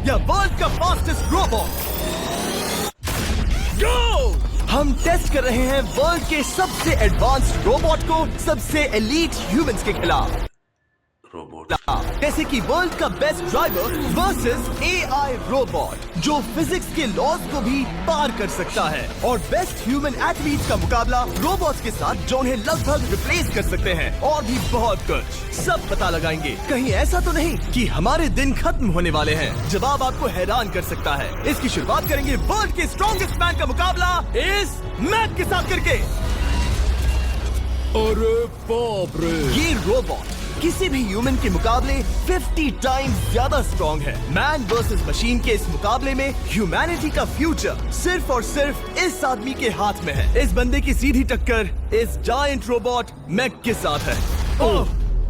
या वर्ल्ड का fastest robot? गो! हम टेस्ट कर रहे हैं वर्ल्ड के सबसे एडवांस्ड रोबोट को सबसे एलीट ह्यूमंस के खिलाफ। रोबोट जैसे कि वर्ल्ड का best driver versus AI robot जो फिजिक्स के लॉज को भी पार कर सकता है, और बेस्ट ह्यूमन एथलीट का मुकाबला रोबोट्स के साथ जो उन्हें लगभग रिप्लेस कर सकते हैं, और भी बहुत कुछ। सब पता लगाएंगे। कहीं ऐसा तो नहीं कि हमारे दिन खत्म होने वाले हैं? जवाब आपको हैरान कर सकता है। इसकी शुरुआत करेंगे वर्ल्ड के स्ट्रॉन्गेस्ट मैन का मुकाबला इस मैक के साथ करके। अरे बाप रे! ये रोबोट किसी भी ह्यूमन के मुकाबले 50 टाइम्स ज्यादा स्ट्रॉन्ग है। मैन वर्सेस मशीन के इस मुकाबले में ह्यूमैनिटी का फ्यूचर सिर्फ और सिर्फ इस आदमी के हाथ में है। इस बंदे की सीधी टक्कर इस जायंट रोबोट मैक के साथ है। ओह,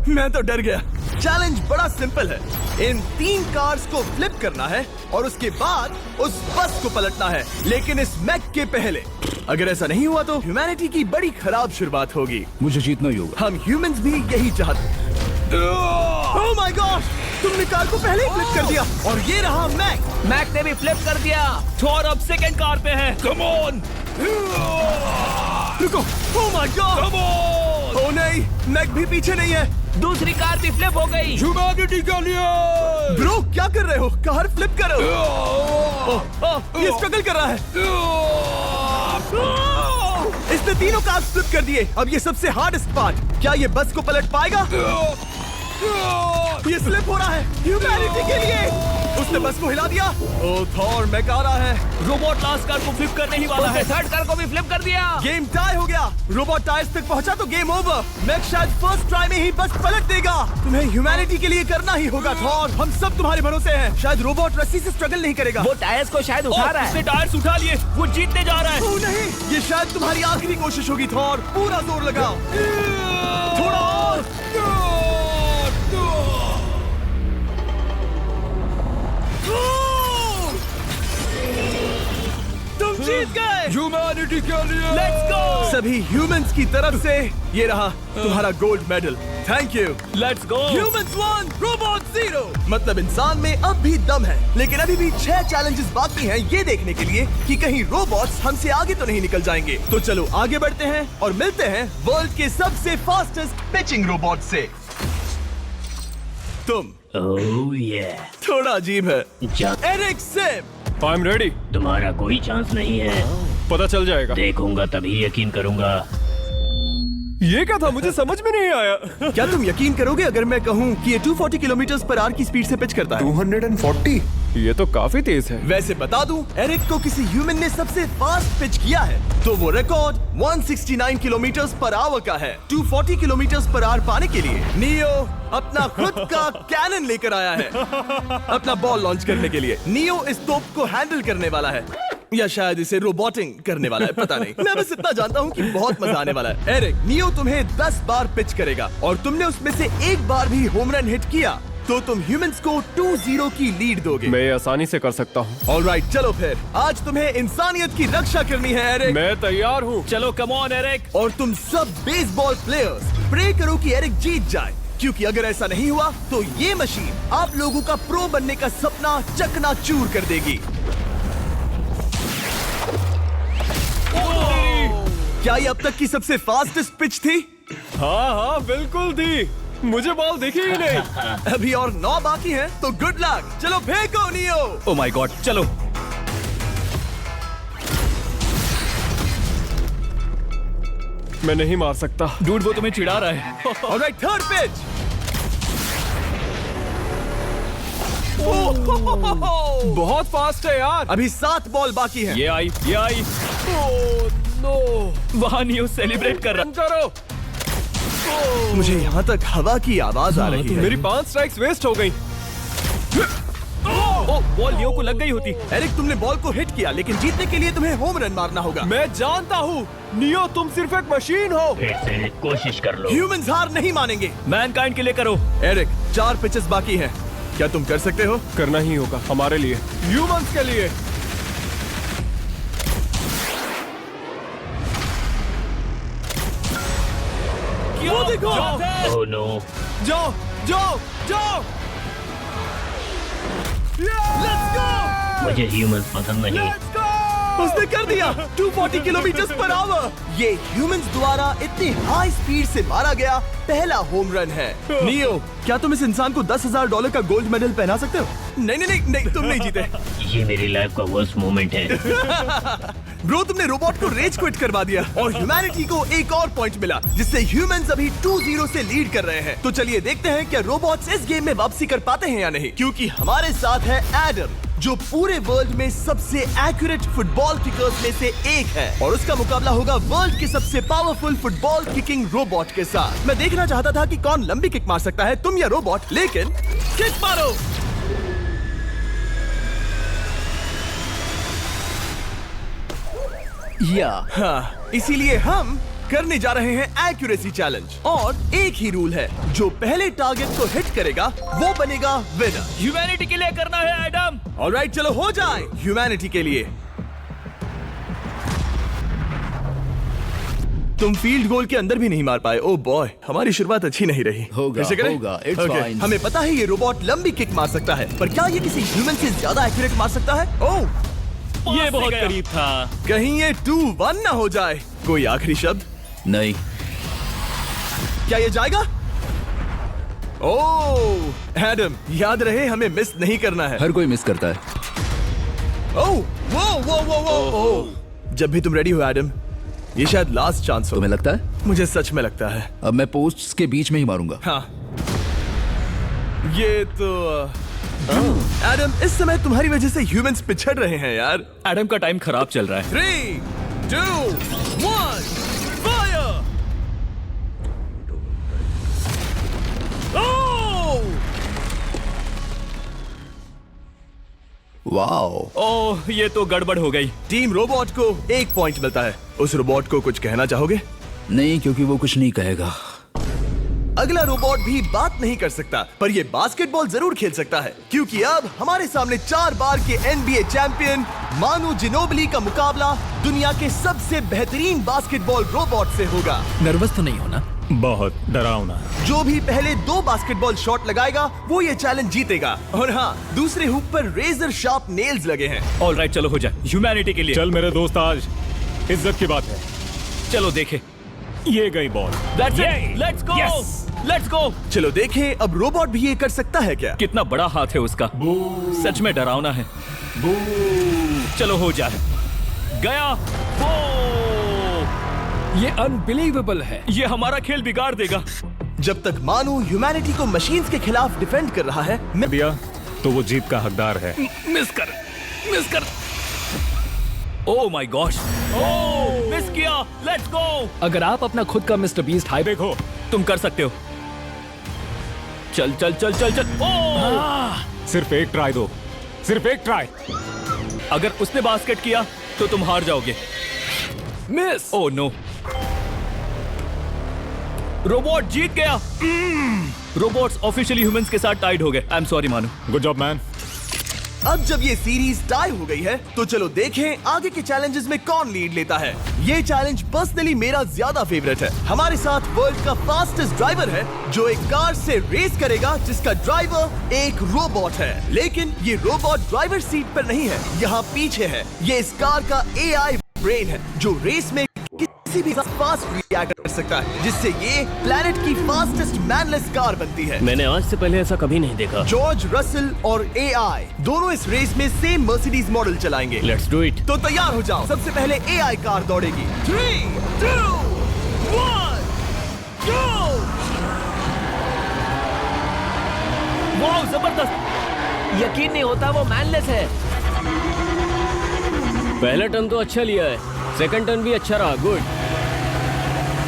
मैं तो डर गया। चैलेंज बड़ा सिंपल है। इन 3 कार्स को फ्लिप करना है और उसके बाद उस बस को पलटना है, लेकिन इस मैक के पहले। अगर ऐसा नहीं हुआ तो ह्यूमैनिटी की बड़ी खराब शुरुआत होगी। मुझे जीतना ही होगा। हम ह्यूमंस भी यही चाहते। ओह माय गॉड! तुमने कार को पहले ही फ्लिप कर दिया, और ये रहा मैक। मैक ने भी फ्लिप कर दिया। थॉर अब सेकंड कार पे है। Come on! रुको! Oh my god! Come on! Oh नहीं, मैक भी पीछे नहीं है। दूसरी कार भी फ्लिप हो गई। ह्यूमैनिटी के लिए! ब्रो, क्या कर रहे हो? कार फ्लिप करो। ये स्ट्रगल कर रहा है। इसने तीनों कार फ्लिप कर दिए। अब ये सबसे हार्डेस्ट पार्ट, क्या ये बस को पलट पाएगा? ये स्लिप हो रहा है ह्यूमैनिटी के लिए। उसने बस को हिला दिया। ओह थॉर, मैक आ रहा है। रोबोट लास्ट कार को फ्लिप करने ही वाला है। थर्ड कार को भी फ्लिप कर दिया। गेम टाई हो गया। रोबोट टायर्स तक पहुंचा तो गेम ओवर। मैक शायद फर्स्ट ट्राई में ही बस पलट देगा। तुम्हें ह्यूमैनिटी के लिए करना ही होगा थॉर। हम सब तुम्हारे भरोसे हैं। शायद रोबोट रस्सी से स्ट्रगल नहीं करेगा। वो टायर्स को शायद उठा रहा है। उसने टायर्स उठा लिए। वो जीतने जा रहा है। ओह नहीं, ये शायद तुम्हारी आखिरी कोशिश होगी थॉर। पूरा जोर लगाओ। थोड़ा और। तुम जीत गए। ह्यूमैनिटी के लिए! Let's go. सभी ह्यूमंस की तरफ से ये रहा तुम्हारा gold medal. Thank you. Let's go. Humans 1, robot 0। मतलब इंसान में अब भी दम है, लेकिन अभी भी 6 चैलेंजेस बाकी हैं ये देखने के लिए कि कहीं रोबोट्स हमसे आगे तो नहीं निकल जाएंगे। तो चलो आगे बढ़ते हैं और मिलते हैं वर्ल्ड के सबसे फास्टेस्ट पिचिंग रोबोट से। तुम ओह ये थोड़ा अजीब है। Eric Sim. I am ready. तुम्हारा कोई चांस नहीं है। पता चल जाएगा। देखूंगा तभी यकीन करूंगा। ये क्या था? मुझे समझ में नहीं आया। क्या तुम यकीन करोगे अगर मैं कहूँ कि ये 240 किलोमीटर पर आवर की स्पीड से पिच करता है? 240? ये तो काफी तेज है। वैसे बता दूं, एरिक को किसी ह्यूमन ने सबसे फास्ट पिच किया है तो वो रिकॉर्ड 169 किलोमीटर पर आवर का है। 240 किलोमीटर पर आवर पाने के लिए नियो अपना खुद का कैनन लेकर आया है अपना बॉल लॉन्च करने के लिए। नियो इस तोप को हैंडल करने वाला है, या शायद इसे रोबोटिंग करने वाला है, पता नहीं। मैं बस इतना जानता हूँ कि बहुत मजा आने वाला है। एरिक, नियो तुम्हें 10 बार पिच करेगा और तुमने उसमें से एक बार भी होम रन हिट किया तो तुम ह्यूमंस को 2-0 की लीड दोगे। मैं ये आसानी से कर सकता हूँ। ऑलराइट, चलो फिर आज तुम्हें इंसानियत की रक्षा करनी है एरिक। मैं तैयार हूँ। चलो कम ऑन एरिक। और तुम सब बेसबॉल प्लेयर्स प्रे करो कि एरिक जीत जाए, क्योंकि अगर ऐसा नहीं हुआ तो ये मशीन आप लोगों का प्रो बनने का सपना चकनाचूर कर देगी। क्या ये अब तक की सबसे फास्टेस्ट पिच थी? हाँ बिल्कुल थी। मुझे बॉल दिखी ही नहीं। अभी और 9 बाकी हैं, तो गुड लक। चलो फेंको नियो। ओह माय गॉड, चलो। मैं नहीं मार सकता। डूड, वो तुम्हें चिढ़ा रहा है। Alright, third pitch. बहुत फास्ट है यार। अभी 7 बॉल बाकी हैं। ये आई। Oh no! वहाँ नियो सेलिब्रेट कर रहा। करो। मुझे यहाँ तक हवा की आवाज आ रही है। मेरी 5 स्ट्राइक्स वेस्ट हो गई। ओह, बॉल नियो को लग गई होती। एरिक, तुमने बॉल को हिट किया, लेकिन जीतने के लिए तुम्हें होम रन मारना होगा। मैं जानता हूँ नियो, तुम सिर्फ एक मशीन हो। फिर से कोशिश कर लो। ह्यूमंस हार नहीं मानेंगे। मैनकाइंड के लिए करो। एरिक, 4 पिचेस बाकी हैं। क्या तुम कर सकते हो? करना ही होगा हमारे लिए, ह्यूमंस के लिए। वो देखो। Oh no! जाओ जाओ जाओ। Let's मुझे ह्यूमंस पसंद नहीं। उसने कर दिया 240 किलोमीटर पर आवर। ये ह्यूमंस द्वारा इतनी हाई स्पीड से मारा गया पहला होम रन है। नियो, क्या तुम इस इंसान को $10,000 का गोल्ड मेडल पहना सकते हो? नहीं, तुम नहीं जीते। ये मेरी लाइफ का वर्स्ट मोमेंट है। ब्रो, तुमने रोबोट को रेज क्विट करवा दिया और ह्यूमैनिटी को एक और पॉइंट मिला, जिससे ह्यूमंस अभी 2-0 से लीड कर रहे हैं। तो चलिए देखते हैं क्या रोबोट्स इस गेम में वापसी कर पाते हैं या नहीं, क्योंकि हमारे साथ है एडम, जो पूरे वर्ल्ड में सबसे एक्यूरेट फुटबॉल किकर्स में से एक है, और उसका मुकाबला होगा वर्ल्ड के सबसे पावरफुल फुटबॉल किकिंग रोबोट के साथ। मैं देखना चाहता था कि कौन लंबी किक मार सकता है, तुम या रोबोट, लेकिन किक मारो। हाँ, इसीलिए हम करने जा रहे हैं एक्यूरेसी चैलेंज, और एक ही रूल है, जो पहले टारगेट को हिट करेगा वो बनेगा विनर। ह्यूमैनिटी के लिए करना है एडम। ऑलराइट, चलो हो जाए ह्यूमैनिटी के लिए। तुम फील्ड गोल के अंदर भी नहीं मार पाए। ओ बॉय, हमारी शुरुआत अच्छी नहीं रही। होगा, फिर से करें? होगा, it's Okay, fine. हमें पता है ये रोबोट लंबी किक मार सकता है, पर क्या ये किसी ह्यूमन से ज्यादा एक्यूरेट मार सकता है? ओह, ये बहुत करीब था। कहीं ये 2-1 ना हो जाए। कोई आखिरी शब्द? नहीं। क्या ये जाएगा? ओह एडम, याद रहे हमें मिस नहीं करना है। हर कोई मिस करता है। ओह वो। जब भी तुम रेडी हो एडम, ये शायद लास्ट चांस हो। तुम्हें लगता है? मुझे सच में लगता है। अब मैं पोस्ट्स के बीच में ही मारूंगा। हाँ, ये तो एडम, इस समय तुम्हारी वजह से ह्यूमंस पिछड़ रहे हैं यार। एडम का टाइम खराब चल रहा है। 3, 2, 1, फायर! वाओ। ओह, ये तो गड़बड़ हो गई। टीम रोबोट को 1 पॉइंट मिलता है। उस रोबोट को कुछ कहना चाहोगे? नहीं, क्योंकि वो कुछ नहीं कहेगा। अगला रोबोट भी बात नहीं कर सकता, पर ये बास्केटबॉल जरूर खेल सकता है, क्योंकि अब हमारे सामने 4 बार के NBA चैंपियन मानू जिनोबली का मुकाबला दुनिया के सबसे बेहतरीन बास्केटबॉल रोबोट से होगा। नर्वस तो नहीं होना? बहुत डरावना। जो भी पहले 2 बास्केटबॉल शॉट लगाएगा वो ये चैलेंज जीतेगा। और हाँ, दूसरे हुक पर रेजर शार्प नेल्स लगे हैं। ऑलराइट, चलो हो जाए ह्यूमैनिटी के लिए। चल मेरे दोस्त, आज इज्जत की बात है। चलो देखे। ये गई ball. Let's go, let's go. चलो देखें अब रोबोट भी ये कर सकता है क्या? कितना बड़ा हाथ है उसका, सच में डरावना है। चलो हो जाए। गया। ये अनबिलीवेबल है। ये हमारा खेल बिगाड़ देगा। जब तक मानू ह्यूमैनिटी को मशीन्स के खिलाफ डिफेंड कर रहा है, मैं दिया तो वो जीत का हकदार है। मिस कर। Oh my gosh, oh miss किया। Let's go. अगर आप अपना खुद का मिस्टर बीस्ट हाई देखो, तुम कर सकते हो। चल। ओह, सिर्फ एक ट्राई दो, सिर्फ एक ट्राई। अगर उसने बास्केट किया तो तुम हार जाओगे। मिस। ओह नो, रोबोट जीत गया। रोबोट्स ऑफिशियली ह्यूमंस के साथ टाइड हो गए। आई एम सॉरी मानू। Good job man. अब जब ये सीरीज टाई हो गई है, तो चलो देखें आगे के चैलेंजेस में कौन लीड लेता है। ये चैलेंज पर्सनली मेरा ज्यादा फेवरेट है। हमारे साथ वर्ल्ड का फास्टेस्ट ड्राइवर है, जो एक कार से रेस करेगा जिसका ड्राइवर एक रोबोट है। लेकिन ये रोबोट ड्राइवर सीट पर नहीं है, यहाँ पीछे है। ये इस कार का AI ब्रेन है, जो रेस में किसी भी फास्ट रिएक्ट कर सकता है, जिससे ये प्लेनेट की फास्टेस्ट मैनलेस कार बनती है। मैंने आज से पहले ऐसा कभी नहीं देखा। जॉर्ज रसल और AI दोनों इस रेस में सेम मर्सिडीज मॉडल चलाएंगे। Let's do it. तो तैयार हो जाओ। सबसे पहले AI कार दौड़ेगी। 3, 2, 1, go! वाह, जबरदस्त। यकीन नहीं होता वो मैनलेस है। पहला टर्न तो अच्छा लिया है, सेकंड टर्न भी अच्छा रहा। गुड।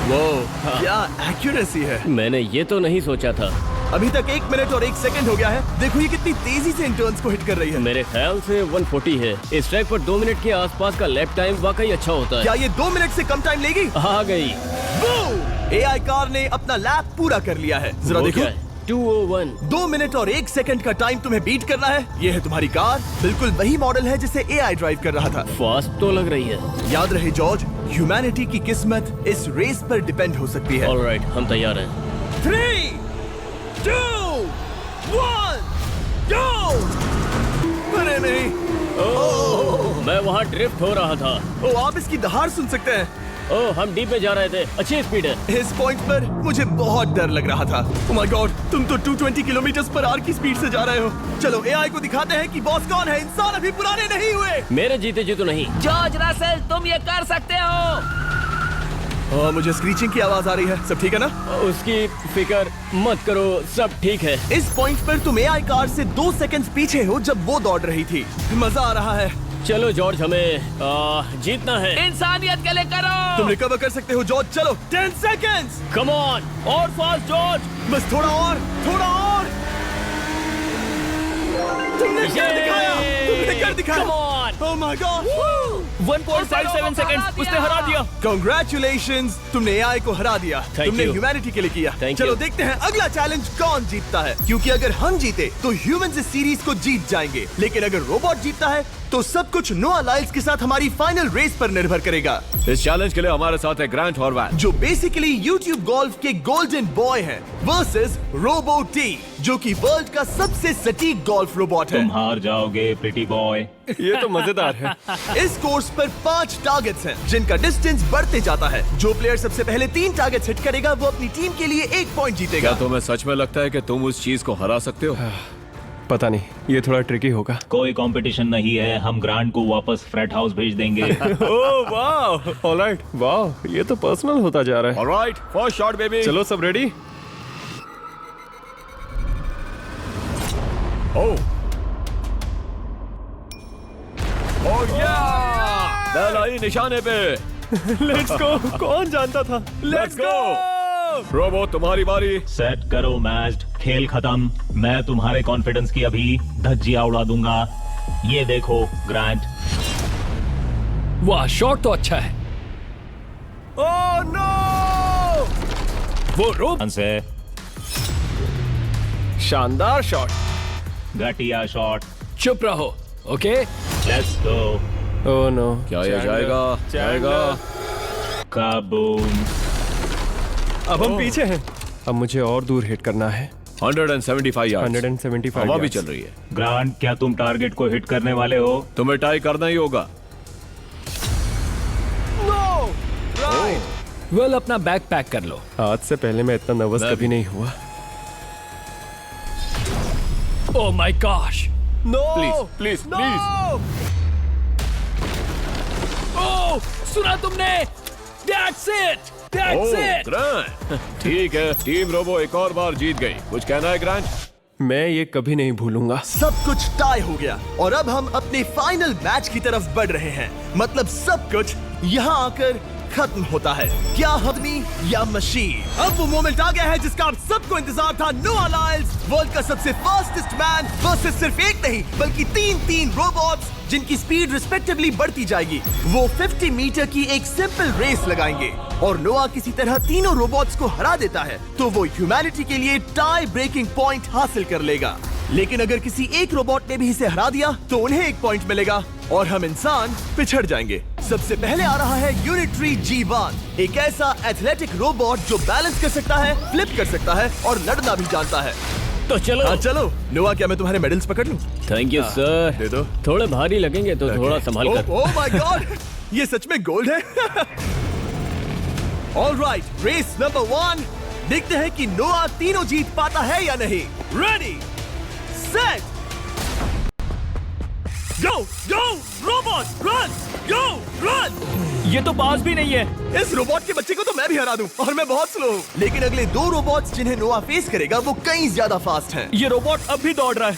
वो क्या एक्यूरेसी है। मैंने ये तो नहीं सोचा था। अभी तक 1 मिनट और 1 सेकंड हो गया है। देखो ये कितनी तेजी से इन टर्न्स को हिट कर रही है। मेरे ख्याल से 140 है। इस ट्रैक पर 2 मिनट के आसपास का लैप टाइम वाकई अच्छा होता है। क्या ये 2 मिनट से कम टाइम लेगी? आ गई। AI कार ने अपना लैप पूरा कर लिया है। जरा वो देखो, क्या है? 201। 2 मिनट और 1 सेकंड का टाइम तुम्हें बीट करना है। ये है तुम्हारी कार, बिल्कुल वही मॉडल है जिसे AI ड्राइव कर रहा था। फास्ट तो लग रही है। याद रहे जॉर्ज, ह्यूमैनिटी की किस्मत इस रेस पर डिपेंड हो सकती है। ऑलराइट, हम तैयार हैं। 3, 2, 1, go! अरे नहीं। वहाँ ड्रिफ्ट हो रहा था। ओ, आप इसकी दहाड़ सुन सकते हैं। ओह, हम डीप में जा रहे थे, अच्छी स्पीड है। इस पॉइंट पर मुझे बहुत डर लग रहा था। ओह माय गॉड, तुम तो 220 किलोमीटर पर आवर की स्पीड से जा रहे हो। चलो एआई को दिखाते हैं कि बॉस कौन है। इंसान अभी पुराने नहीं हुए। मेरे जीते जी तो नहीं। जॉर्ज रसेल, तुम ये कर सकते हो। मुझे स्क्रीचिंग की आवाज आ रही है। सब ठीक है ना? उसकी फिक्र मत करो, सब ठीक है। इस पॉइंट पर तुम एआई कार से 2 सेकंड पीछे हो जब वो दौड़ रही थी। मजा आ रहा है। चलो जॉर्ज, हमें जीतना है। इंसानियत के लिए करो। तुम रिकवर कर सकते हो जॉर्ज। चलो 10 सेकंड्स। कम ऑन, और फास्ट जॉर्ज। बस थोड़ा और, थोड़ा और। तुमने कर दिखाया, तुमने कर दिखाया। Come on. Oh my God. 1.57 seconds उसने हरा दिया। Congratulations, तुमने एआई को हरा दिया। Thank तुमने you. ह्यूमैनिटी के लिए किया। Thank चलो you. देखते हैं अगला चैलेंज कौन जीतता है, क्योंकि अगर हम जीते तो ह्यूमंस इस सीरीज को जीत जाएंगे, लेकिन अगर रोबोट जीतता है तो सब कुछ नोआ लाइल्स के साथ हमारी फाइनल रेस पर निर्भर करेगा। इस चैलेंज के लिए हमारे साथ है ग्रांट हॉर्वैट, जो बेसिकली YouTube गोल्फ के गोल्डन बॉय हैं, वर्सेस रोबो टी, जो कि वर्ल्ड का सबसे सटीक गोल्फ रोबोट है। तुम हार जाओगे प्रिटी बॉय। ये तो मजेदार है। इस कोर्स पर 5 टारगेट्स हैं, जिनका डिस्टेंस बढ़ते जाता है। जो प्लेयर सबसे पहले 3 टारगेट्स हिट करेगा वो अपनी टीम के लिए 1 पॉइंट जीतेगा। क्या तुम्हें सच में लगता है कि तुम उस चीज को हरा सकते हो? पता नहीं, ये थोड़ा ट्रिकी होगा। कोई कंपटीशन नहीं है, हम ग्रांट को वापस फ्रेट हाउस भेज देंगे। ओह वाह, ऑलराइट, वाह, ये तो पर्सनल होता जा रहा है। Alright, first shot baby. चलो सब रेडी? ओह या! बैल आई निशाने पे। Let's go. कौन जानता था? Let's go. रोबो, तुम्हारी बारी। सेट करो मैच, खेल खत्म। मैं तुम्हारे कॉन्फिडेंस की अभी धज्जियां उड़ा दूंगा। ये देखो ग्रांट। वाह, शॉट तो अच्छा है। Oh no! वो रोब से शानदार शॉट। घटिया शॉट। चुप रहो, okay? Let's go. Oh no, क्या ये जाएगा? जाएगा। काबूम। अब हम पीछे हैं। अब मुझे और दूर हिट करना है। 175 यार्ड्स। 175 हवा भी yards. चल रही है। ग्रांट, क्या तुम टारगेट को हिट करने वाले हो? तुम्हें टाई करना ही होगा। वेल, अपना बैग पैक कर लो। आज से पहले मैं इतना नर्वस मैं कभी भी। नहीं हुआ। Oh my gosh. No! Please please please. Oh, सुना तुमने? That's it. That's it. Grant, ठीक है, टीम रोबो एक और बार जीत गई। कुछ कहना है ग्रांट? मैं ये कभी नहीं भूलूंगा। सब कुछ टाई हो गया और अब हम अपने फाइनल मैच की तरफ बढ़ रहे हैं। मतलब सब कुछ यहाँ आकर खत्म होता है। क्या आदमी या मशीन? अब वो मोमेंट आ गया है जिसका आप सबको इंतजार था। नोआ लाइल्स, वर्ल्ड का सबसे फास्टेस्ट मैन वर्सेस सिर्फ एक नहीं बल्कि 3 रोबोट्स, जिनकी स्पीड रिस्पेक्टिवली बढ़ती जाएगी। वो 50 मीटर की एक सिंपल रेस लगाएंगे और नोआ किसी तरह तीनों रोबोट्स को हरा देता है तो वो ह्यूमैनिटी के लिए टाई ब्रेकिंग पॉइंट हासिल कर लेगा। लेकिन अगर किसी एक रोबोट ने भी इसे हरा दिया तो उन्हें 1 पॉइंट मिलेगा और हम इंसान पिछड़ जाएंगे। सबसे पहले आ रहा है यूनिट्री G1, एक ऐसा एथलेटिक रोबोट जो बैलेंस कर सकता है, फ्लिप कर सकता है और लड़ना भी जानता है। तो चलो। हाँ चलो। नोआ, क्या मैं तुम्हारे मेडल्स पकड़ लूं? Thank you sir. दे दो। थोड़े भारी लगेंगे तो थोड़ा संभाल कर। ओह माय गॉड, ये सच में गोल्ड है। ऑलराइट, रेस नंबर 1, देखते हैं कि नोआ तीनों जीत पाता है या नहीं। रेडी, सेट, गो गो रोबोट, रन, गो रन। ये तो पास भी नहीं है। इस रोबोट के बच्चे को तो मैं भी हरा दूं और मैं बहुत स्लो हूं। लेकिन अगले 2 रोबोट्स जिन्हें नोआ फेस करेगा वो कहीं ज्यादा फास्ट हैं। ये रोबोट अब भी दौड़ रहा है।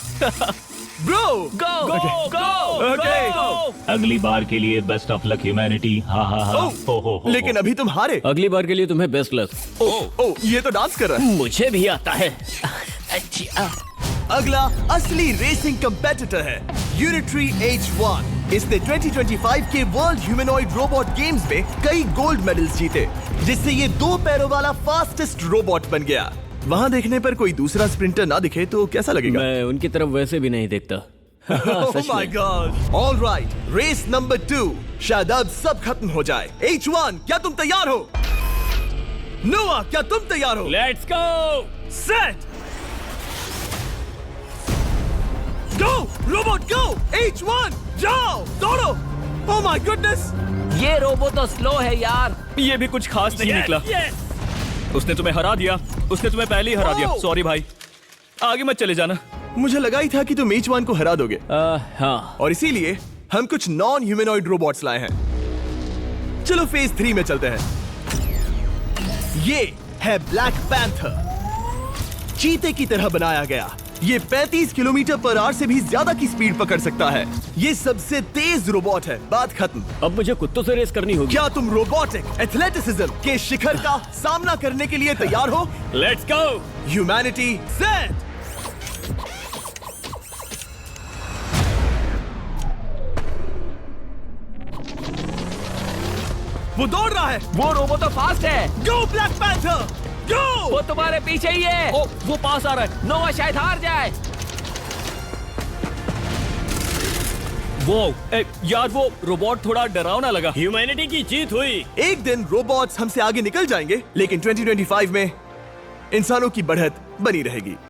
ब्रो, गो गो गो Okay. अगली बार के लिए बेस्ट ऑफ लक ह्यूमैनिटी। हा हा हा। हो। लेकिन अभी तुम हारे। अगली बार के लिए तुम्हें बेस्ट लक। ओ, ये तो डांस कर रहा है। मुझे भी आता है। अगला असली रेसिंग कंपेटिटर है यूनिट्री H1। इसने 2025 के वर्ल्ड ह्यूमनॉइड रोबोट गेम्स में कई गोल्ड मेडल्स जीते, जिससे ये 2 पैरों वाला फास्टेस्ट रोबोट बन गया। वहाँ देखने पर कोई दूसरा स्प्रिंटर ना दिखे तो कैसा लगेगा? मैं उनकी तरफ वैसे भी नहीं देखता। Oh my God! All right, race number 2। शायद अब सब खत्म हो जाए। H1, क्या तुम तैयार हो? नोआ, क्या तुम तैयार हो? Let's go. Set, go robot go. H1, जाओ, दौड़ो। Oh my goodness! ये रोबो तो स्लो है यार। ये भी कुछ खास नहीं निकला। उसने तुम्हें हरा दिया। उसने तुम्हें पहले ही हरा दिया। Oh! सॉरी भाई, आगे मत चले जाना। मुझे लगा ही था कि तुम H1 को हरा दोगे, हाँ। और इसीलिए हम कुछ नॉन ह्यूमनॉइड रोबोट्स लाए हैं। चलो फेज 3 में चलते हैं। ये है ब्लैक पैंथर, चीते की तरह बनाया गया। ये 35 किलोमीटर पर आवर से भी ज्यादा की स्पीड पकड़ सकता है। ये सबसे तेज रोबोट है। बात खत्म। अब मुझे कुत्तों से रेस करनी होगी। क्या तुम रोबोटिक एथलेटिसिज्म के शिखर का सामना करने के लिए तैयार हो? Let's go. Humanity set. वो दौड़ रहा है। वो रोबो तो फास्ट है। गो ब्लैक पैंथर गो! वो तुम्हारे पीछे ही है। ओ, वो पास आ रहा है। नोवा शायद हार जाए। वो यार, वो रोबोट थोड़ा डरावना लगा। ह्यूमैनिटी की जीत हुई। एक दिन रोबोट्स हमसे आगे निकल जाएंगे, लेकिन 2025 में इंसानों की बढ़त बनी रहेगी।